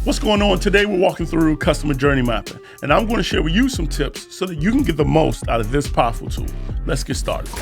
What's going on? Today we're walking through customer journey mapping, and I'm going to share with you some tips so that you can get the most out of this powerful tool. Let's get started.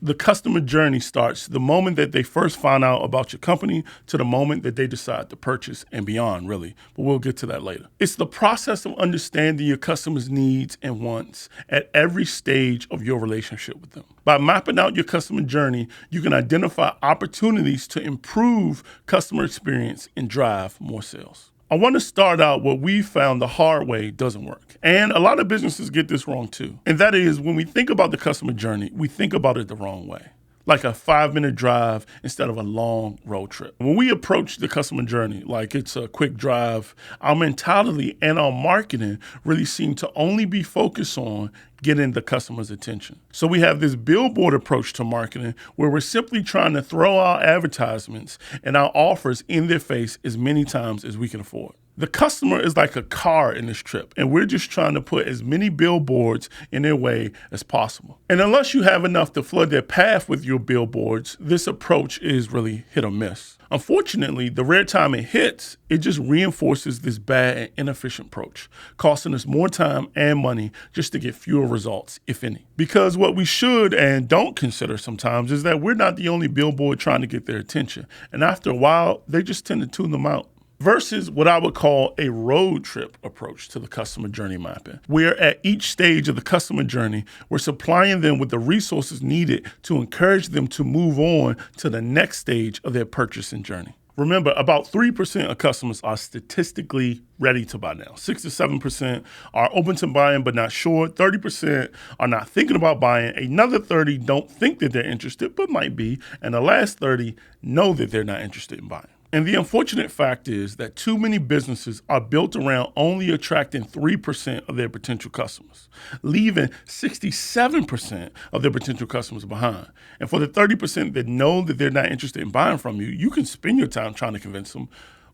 The customer journey starts the moment that they first find out about your company to the moment that they decide to purchase and beyond, really. But we'll get to that later. It's the process of understanding your customers' needs and wants at every stage of your relationship with them. By mapping out your customer journey, you can identify opportunities to improve customer experience and drive more sales. I want to start out what we found the hard way doesn't work. And a lot of businesses get this wrong too. And that is, when we think about the customer journey, we think about it the wrong way. Like a 5-minute drive instead of a long road trip. When we approach the customer journey like it's a quick drive, our mentality and our marketing really seem to only be focused on getting the customer's attention. So we have this billboard approach to marketing where we're simply trying to throw our advertisements and our offers in their face as many times as we can afford. The customer is like a car in this trip, and we're just trying to put as many billboards in their way as possible. And unless you have enough to flood their path with your billboards, this approach is really hit or miss. Unfortunately, the rare time it hits, it just reinforces this bad and inefficient approach, costing us more time and money just to get fewer results, if any. Because what we should and don't consider sometimes is that we're not the only billboard trying to get their attention. And after a while, they just tend to tune them out. Versus what I would call a road trip approach to the customer journey mapping, where at each stage of the customer journey, we're supplying them with the resources needed to encourage them to move on to the next stage of their purchasing journey. Remember, about 3% of customers are statistically ready to buy now. 6 to 7% are open to buying but not sure. 30% are not thinking about buying. Another 30 don't think that they're interested but might be. And the last 30 know that they're not interested in buying. And the unfortunate fact is that too many businesses are built around only attracting 3% of their potential customers, leaving 67% of their potential customers behind. And for the 30% that know that they're not interested in buying from you, you can spend your time trying to convince them.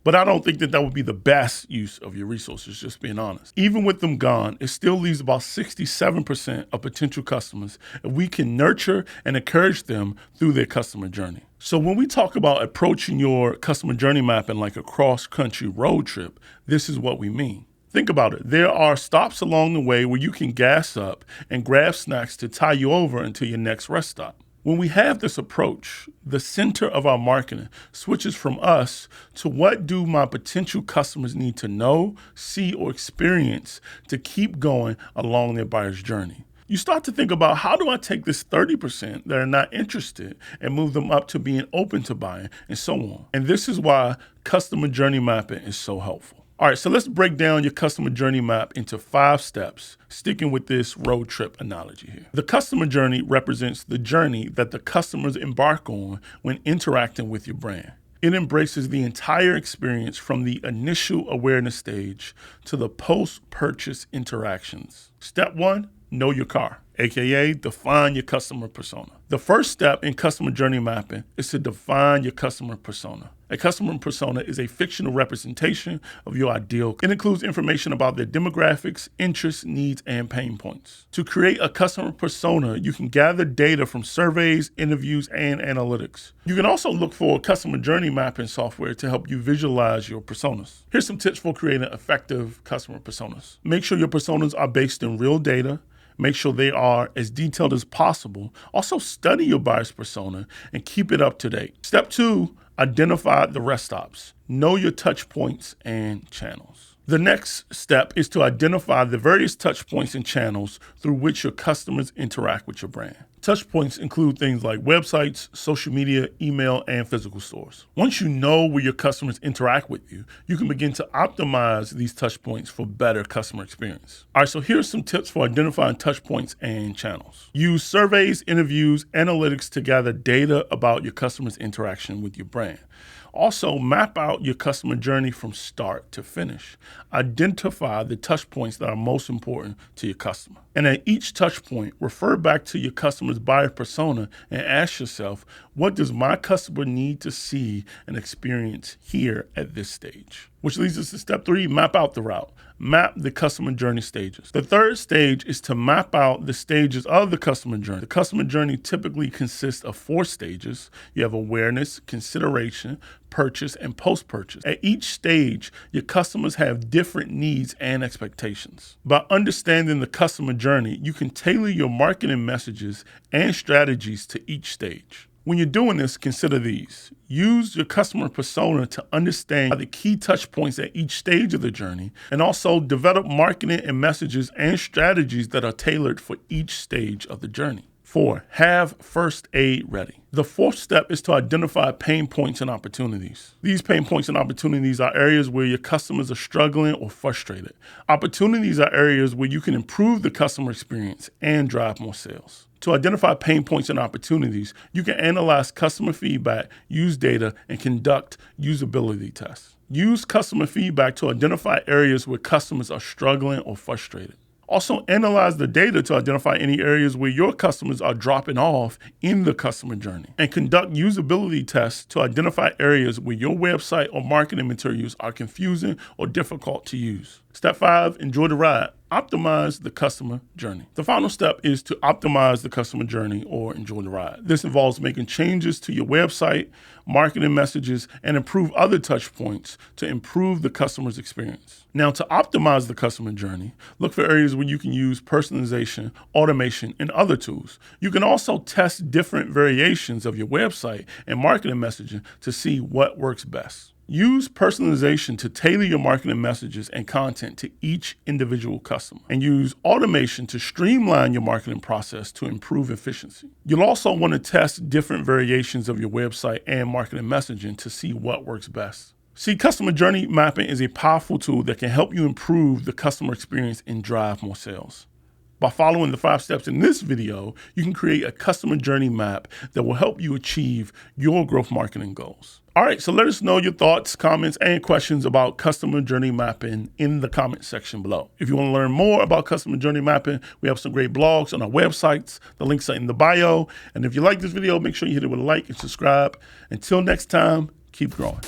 But I don't think that that would be the best use of your resources, just being honest. Even with them gone, it still leaves about 67% of potential customers if we can nurture and encourage them through their customer journey. So when we talk about approaching your customer journey mapping like a cross-country road trip, this is what we mean. Think about it. There are stops along the way where you can gas up and grab snacks to tie you over until your next rest stop. When we have this approach, the center of our marketing switches from us to what do my potential customers need to know, see, or experience to keep going along their buyer's journey. You start to think about, how do I take this 30% that are not interested and move them up to being open to buying, and so on. And this is why customer journey mapping is so helpful. All right, so let's break down your customer journey map into 5 steps, sticking with this road trip analogy here. The customer journey represents the journey that the customers embark on when interacting with your brand. It embraces the entire experience from the initial awareness stage to the post-purchase interactions. Step 1, know your car, aka define your customer persona. The first step in customer journey mapping is to define your customer persona. A customer persona is a fictional representation of your ideal. It includes information about their demographics, interests, needs, and pain points. To create a customer persona, you can gather data from surveys, interviews, and analytics. You can also look for customer journey mapping software to help you visualize your personas. Here's some tips for creating effective customer personas. Make sure your personas are based in real data. Make sure they are as detailed as possible. Also, study your buyer's persona and keep it up to date. Step 2, identify the rest stops. Know your touch points and channels. The next step is to identify the various touch points and channels through which your customers interact with your brand. Touch points include things like websites, social media, email, and physical stores. Once you know where your customers interact with you, you can begin to optimize these touch points for better customer experience. All right, so here's some tips for identifying touch points and channels. Use surveys, interviews, analytics to gather data about your customers' interaction with your brand. Also, map out your customer journey from start to finish. Identify the touch points that are most important to your customer. And at each touch point, refer back to your customer's buyer persona and ask yourself, What does my customer need to see and experience here at this stage? Which leads us to step 3, map out the route. Map the customer journey stages. The third stage is to map out the stages of the customer journey. The customer journey typically consists of 4 stages. You have awareness, consideration, purchase, and post-purchase. At each stage, your customers have different needs and expectations. By understanding the customer journey, you can tailor your marketing messages and strategies to each stage. When you're doing this, consider these. Use your customer persona to understand the key touch points at each stage of the journey, and also develop marketing and messages and strategies that are tailored for each stage of the journey. 4, have first aid ready. The 4th step is to identify pain points and opportunities. These pain points and opportunities are areas where your customers are struggling or frustrated. Opportunities are areas where you can improve the customer experience and drive more sales. To identify pain points and opportunities, you can analyze customer feedback, use data, and conduct usability tests. Use customer feedback to identify areas where customers are struggling or frustrated. Also, analyze the data to identify any areas where your customers are dropping off in the customer journey, and conduct usability tests to identify areas where your website or marketing materials are confusing or difficult to use. Step 5, enjoy the ride. Optimize the customer journey. The final step is to optimize the customer journey or enjoy the ride. This involves making changes to your website, marketing messages, and improve other touch points to improve the customer's experience. Now, to optimize the customer journey, look for areas where you can use personalization, automation, and other tools. You can also test different variations of your website and marketing messaging to see what works best. Use personalization to tailor your marketing messages and content to each individual customer, and use automation to streamline your marketing process to improve efficiency. You'll also want to test different variations of your website and marketing messaging to see what works best. See, customer journey mapping is a powerful tool that can help you improve the customer experience and drive more sales. By following the 5 steps in this video, you can create a customer journey map that will help you achieve your growth marketing goals. All right, so let us know your thoughts, comments, and questions about customer journey mapping in the comment section below. If you want to learn more about customer journey mapping, we have some great blogs on our websites. The links are in the bio. And if you like this video, make sure you hit it with a like and subscribe. Until next time, keep growing.